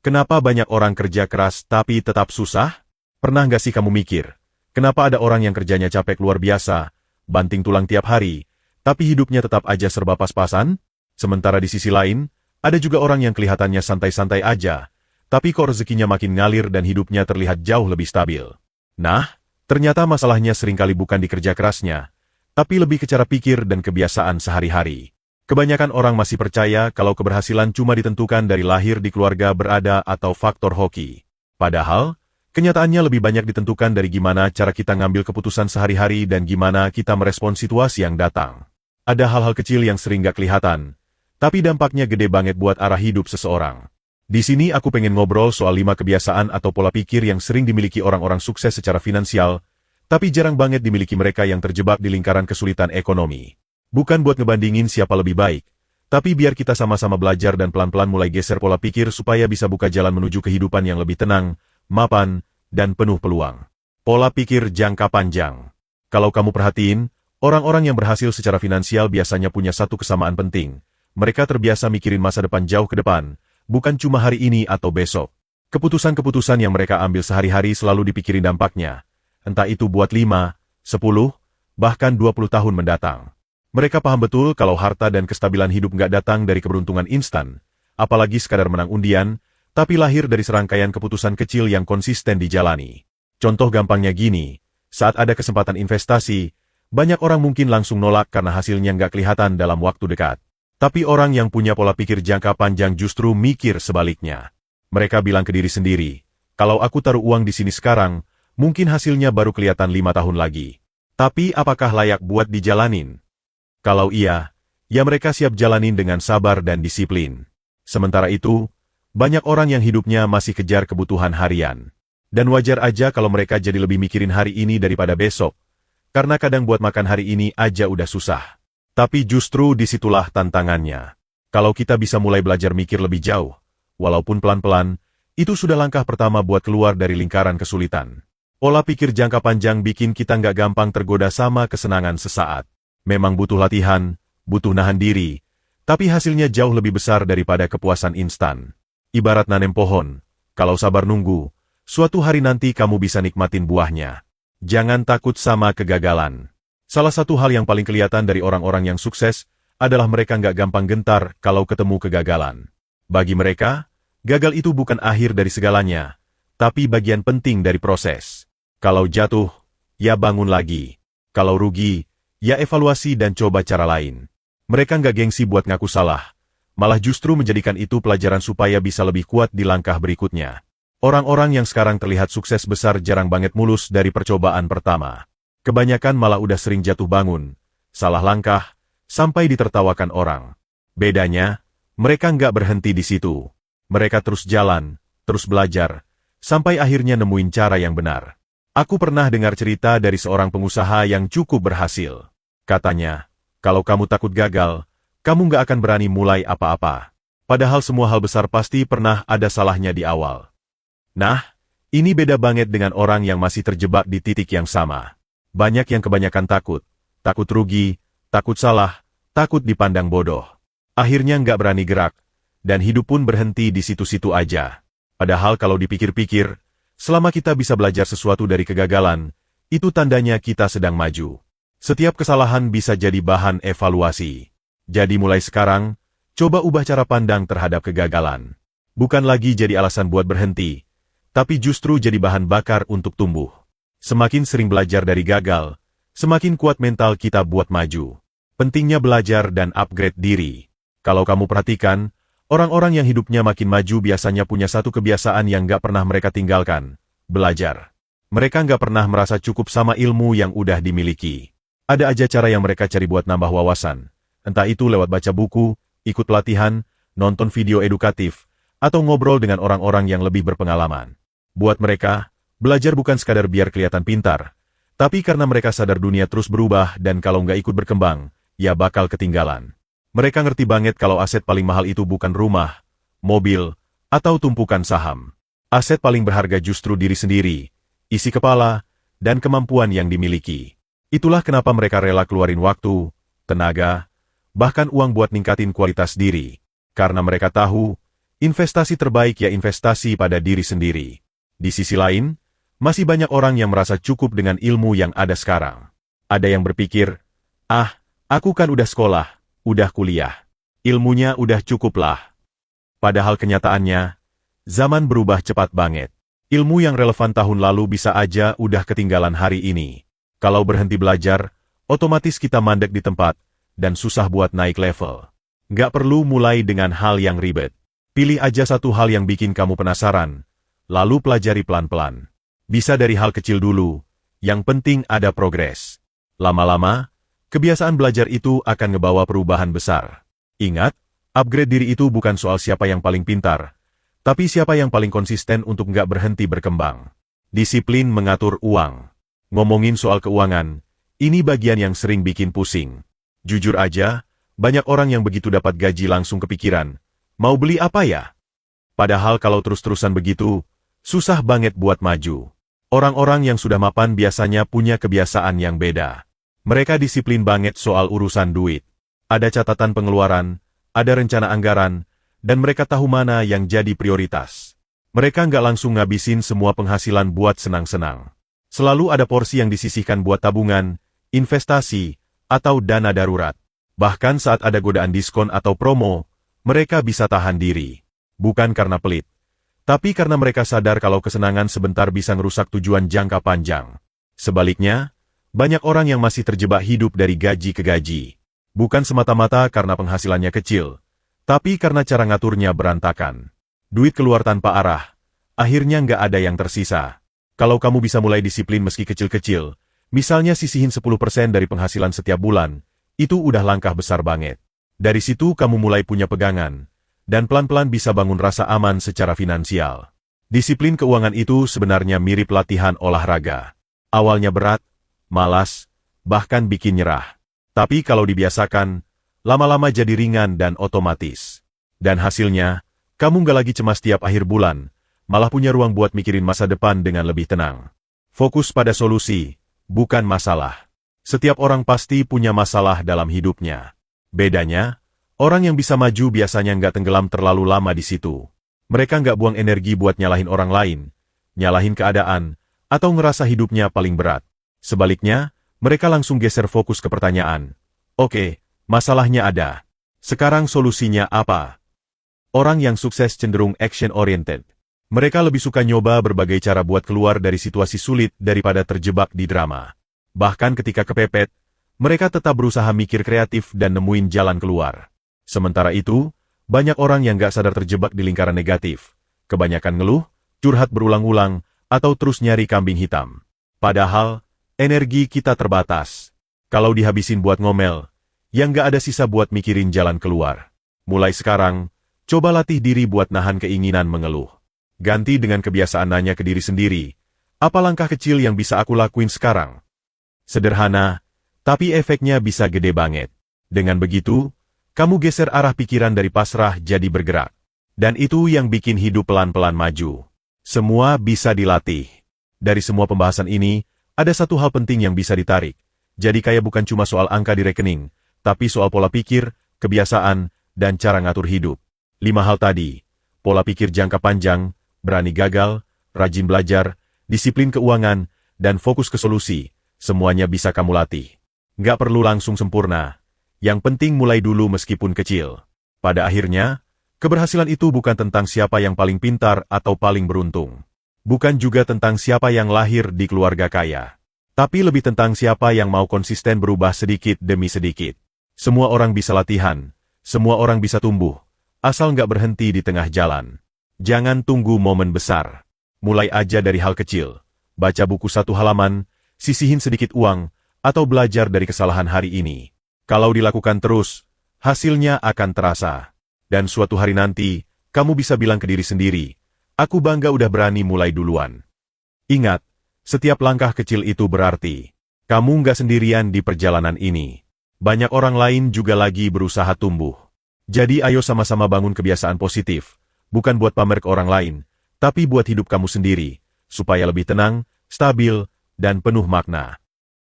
Kenapa banyak orang kerja keras tapi tetap susah? Pernah nggak sih kamu mikir, kenapa ada orang yang kerjanya capek luar biasa, banting tulang tiap hari, tapi hidupnya tetap aja serba pas-pasan? Sementara di sisi lain, ada juga orang yang kelihatannya santai-santai aja, tapi kok rezekinya makin ngalir dan hidupnya terlihat jauh lebih stabil. Nah, ternyata masalahnya seringkali bukan di kerja kerasnya, tapi lebih ke cara pikir dan kebiasaan sehari-hari. Kebanyakan orang masih percaya kalau keberhasilan cuma ditentukan dari lahir di keluarga berada atau faktor hoki. Padahal, kenyataannya lebih banyak ditentukan dari gimana cara kita ngambil keputusan sehari-hari dan gimana kita merespon situasi yang datang. Ada hal-hal kecil yang sering gak kelihatan, tapi dampaknya gede banget buat arah hidup seseorang. Di sini aku pengen ngobrol soal 5 kebiasaan atau pola pikir yang sering dimiliki orang-orang sukses secara finansial, tapi jarang banget dimiliki mereka yang terjebak di lingkaran kesulitan ekonomi. Bukan buat ngebandingin siapa lebih baik, tapi biar kita sama-sama belajar dan pelan-pelan mulai geser pola pikir supaya bisa buka jalan menuju kehidupan yang lebih tenang, mapan, dan penuh peluang. Pola pikir jangka panjang. Kalau kamu perhatiin, orang-orang yang berhasil secara finansial biasanya punya satu kesamaan penting. Mereka terbiasa mikirin masa depan jauh ke depan, bukan cuma hari ini atau besok. Keputusan-keputusan yang mereka ambil sehari-hari selalu dipikirin dampaknya, entah itu buat 5, 10, bahkan 20 tahun mendatang. Mereka paham betul kalau harta dan kestabilan hidup nggak datang dari keberuntungan instan, apalagi sekadar menang undian, tapi lahir dari serangkaian keputusan kecil yang konsisten dijalani. Contoh gampangnya gini, saat ada kesempatan investasi, banyak orang mungkin langsung nolak karena hasilnya nggak kelihatan dalam waktu dekat. Tapi orang yang punya pola pikir jangka panjang justru mikir sebaliknya. Mereka bilang ke diri sendiri, kalau aku taruh uang di sini sekarang, mungkin hasilnya baru kelihatan 5 tahun lagi. Tapi apakah layak buat dijalanin? Kalau iya, ya mereka siap jalanin dengan sabar dan disiplin. Sementara itu, banyak orang yang hidupnya masih kejar kebutuhan harian. Dan wajar aja kalau mereka jadi lebih mikirin hari ini daripada besok, karena kadang buat makan hari ini aja udah susah. Tapi justru disitulah tantangannya. Kalau kita bisa mulai belajar mikir lebih jauh, walaupun pelan-pelan, itu sudah langkah pertama buat keluar dari lingkaran kesulitan. Pola pikir jangka panjang bikin kita nggak gampang tergoda sama kesenangan sesaat. Memang butuh latihan, butuh nahan diri, tapi hasilnya jauh lebih besar daripada kepuasan instan. Ibarat nanem pohon, kalau sabar nunggu, suatu hari nanti kamu bisa nikmatin buahnya. Jangan takut sama kegagalan. Salah satu hal yang paling kelihatan dari orang-orang yang sukses adalah mereka nggak gampang gentar kalau ketemu kegagalan. Bagi mereka, gagal itu bukan akhir dari segalanya, tapi bagian penting dari proses. Kalau jatuh, ya bangun lagi. Kalau rugi, ya evaluasi dan coba cara lain. Mereka nggak gengsi buat ngaku salah, malah justru menjadikan itu pelajaran supaya bisa lebih kuat di langkah berikutnya. Orang-orang yang sekarang terlihat sukses besar jarang banget mulus dari percobaan pertama. Kebanyakan malah udah sering jatuh bangun, salah langkah, sampai ditertawakan orang. Bedanya, mereka nggak berhenti di situ. Mereka terus jalan, terus belajar, sampai akhirnya nemuin cara yang benar. Aku pernah dengar cerita dari seorang pengusaha yang cukup berhasil. Katanya, kalau kamu takut gagal, kamu nggak akan berani mulai apa-apa. Padahal semua hal besar pasti pernah ada salahnya di awal. Nah, ini beda banget dengan orang yang masih terjebak di titik yang sama. Banyak yang kebanyakan takut rugi, takut salah, takut dipandang bodoh. Akhirnya nggak berani gerak, dan hidup pun berhenti di situ-situ aja. Padahal kalau dipikir-pikir, selama kita bisa belajar sesuatu dari kegagalan, itu tandanya kita sedang maju. Setiap kesalahan bisa jadi bahan evaluasi. Jadi mulai sekarang, coba ubah cara pandang terhadap kegagalan. Bukan lagi jadi alasan buat berhenti, tapi justru jadi bahan bakar untuk tumbuh. Semakin sering belajar dari gagal, semakin kuat mental kita buat maju. Pentingnya belajar dan upgrade diri. Kalau kamu perhatikan, orang-orang yang hidupnya makin maju biasanya punya satu kebiasaan yang nggak pernah mereka tinggalkan, belajar. Mereka nggak pernah merasa cukup sama ilmu yang udah dimiliki. Ada aja cara yang mereka cari buat nambah wawasan. Entah itu lewat baca buku, ikut pelatihan, nonton video edukatif, atau ngobrol dengan orang-orang yang lebih berpengalaman. Buat mereka, belajar bukan sekadar biar kelihatan pintar, tapi karena mereka sadar dunia terus berubah dan kalau nggak ikut berkembang, ya bakal ketinggalan. Mereka ngerti banget kalau aset paling mahal itu bukan rumah, mobil, atau tumpukan saham. Aset paling berharga justru diri sendiri, isi kepala, dan kemampuan yang dimiliki. Itulah kenapa mereka rela keluarin waktu, tenaga, bahkan uang buat ningkatin kualitas diri. Karena mereka tahu, Investasi terbaik ya investasi pada diri sendiri. Di sisi lain, masih banyak orang yang merasa cukup dengan ilmu yang ada sekarang. Ada yang berpikir, aku kan udah sekolah, udah kuliah. Ilmunya udah cukup lah. Padahal kenyataannya, zaman berubah cepat banget. Ilmu yang relevan tahun lalu bisa aja udah ketinggalan hari ini. Kalau berhenti belajar, otomatis kita mandek di tempat, dan susah buat naik level. Nggak perlu mulai dengan hal yang ribet. Pilih aja satu hal yang bikin kamu penasaran, lalu pelajari pelan-pelan. Bisa dari hal kecil dulu, yang penting ada progres. Lama-lama, kebiasaan belajar itu akan ngebawa perubahan besar. Ingat, upgrade diri itu bukan soal siapa yang paling pintar, tapi siapa yang paling konsisten untuk nggak berhenti berkembang. Disiplin mengatur uang. Ngomongin soal keuangan, ini bagian yang sering bikin pusing. Jujur aja, banyak orang yang begitu dapat gaji langsung kepikiran, mau beli apa ya? Padahal kalau terus-terusan begitu, susah banget buat maju. Orang-orang yang sudah mapan biasanya punya kebiasaan yang beda. Mereka disiplin banget soal urusan duit. Ada catatan pengeluaran, ada rencana anggaran, dan mereka tahu mana yang jadi prioritas. Mereka nggak langsung ngabisin semua penghasilan buat senang-senang. Selalu ada porsi yang disisihkan buat tabungan, investasi, atau dana darurat. Bahkan saat ada godaan diskon atau promo, mereka bisa tahan diri. Bukan karena pelit, tapi karena mereka sadar kalau kesenangan sebentar bisa merusak tujuan jangka panjang. Sebaliknya, banyak orang yang masih terjebak hidup dari gaji ke gaji. Bukan semata-mata karena penghasilannya kecil, tapi karena cara ngaturnya berantakan. Duit keluar tanpa arah, akhirnya nggak ada yang tersisa. Kalau kamu bisa mulai disiplin meski kecil-kecil, misalnya sisihin 10% dari penghasilan setiap bulan, itu udah langkah besar banget. Dari situ kamu mulai punya pegangan, dan pelan-pelan bisa bangun rasa aman secara finansial. Disiplin keuangan itu sebenarnya mirip latihan olahraga. Awalnya berat, malas, bahkan bikin nyerah. Tapi kalau dibiasakan, lama-lama jadi ringan dan otomatis. Dan hasilnya, kamu nggak lagi cemas tiap akhir bulan, malah punya ruang buat mikirin masa depan dengan lebih tenang. Fokus pada solusi, bukan masalah. Setiap orang pasti punya masalah dalam hidupnya. Bedanya, orang yang bisa maju biasanya nggak tenggelam terlalu lama di situ. Mereka nggak buang energi buat nyalahin orang lain, nyalahin keadaan, atau ngerasa hidupnya paling berat. Sebaliknya, mereka langsung geser fokus ke pertanyaan. Oke, masalahnya ada. Sekarang solusinya apa? Orang yang sukses cenderung action-oriented. Mereka lebih suka nyoba berbagai cara buat keluar dari situasi sulit daripada terjebak di drama. Bahkan ketika kepepet, mereka tetap berusaha mikir kreatif dan nemuin jalan keluar. Sementara itu, banyak orang yang gak sadar terjebak di lingkaran negatif. Kebanyakan ngeluh, curhat berulang-ulang, atau terus nyari kambing hitam. Padahal, energi kita terbatas. Kalau dihabisin buat ngomel, yang gak ada sisa buat mikirin jalan keluar. Mulai sekarang, coba latih diri buat nahan keinginan mengeluh. Ganti dengan kebiasaan nanya ke diri sendiri, apa langkah kecil yang bisa aku lakuin sekarang? Sederhana, tapi efeknya bisa gede banget. Dengan begitu, kamu geser arah pikiran dari pasrah jadi bergerak. Dan itu yang bikin hidup pelan-pelan maju. Semua bisa dilatih. Dari semua pembahasan ini, ada satu hal penting yang bisa ditarik. Jadi kayak bukan cuma soal angka di rekening, tapi soal pola pikir, kebiasaan, dan cara ngatur hidup. 5 hal tadi, pola pikir jangka panjang, berani gagal, rajin belajar, disiplin keuangan, dan fokus ke solusi, semuanya bisa kamu latih. Nggak perlu langsung sempurna. Yang penting mulai dulu meskipun kecil. Pada akhirnya, keberhasilan itu bukan tentang siapa yang paling pintar atau paling beruntung. Bukan juga tentang siapa yang lahir di keluarga kaya. Tapi lebih tentang siapa yang mau konsisten berubah sedikit demi sedikit. Semua orang bisa latihan, semua orang bisa tumbuh, asal nggak berhenti di tengah jalan. Jangan tunggu momen besar. Mulai aja dari hal kecil. Baca buku 1 halaman, sisihin sedikit uang, atau belajar dari kesalahan hari ini. Kalau dilakukan terus, hasilnya akan terasa. Dan suatu hari nanti, kamu bisa bilang ke diri sendiri, aku bangga udah berani mulai duluan. Ingat, setiap langkah kecil itu berarti, kamu nggak sendirian di perjalanan ini. Banyak orang lain juga lagi berusaha tumbuh. Jadi ayo sama-sama bangun kebiasaan positif, bukan buat pamer ke orang lain, tapi buat hidup kamu sendiri, supaya lebih tenang, stabil, dan penuh makna.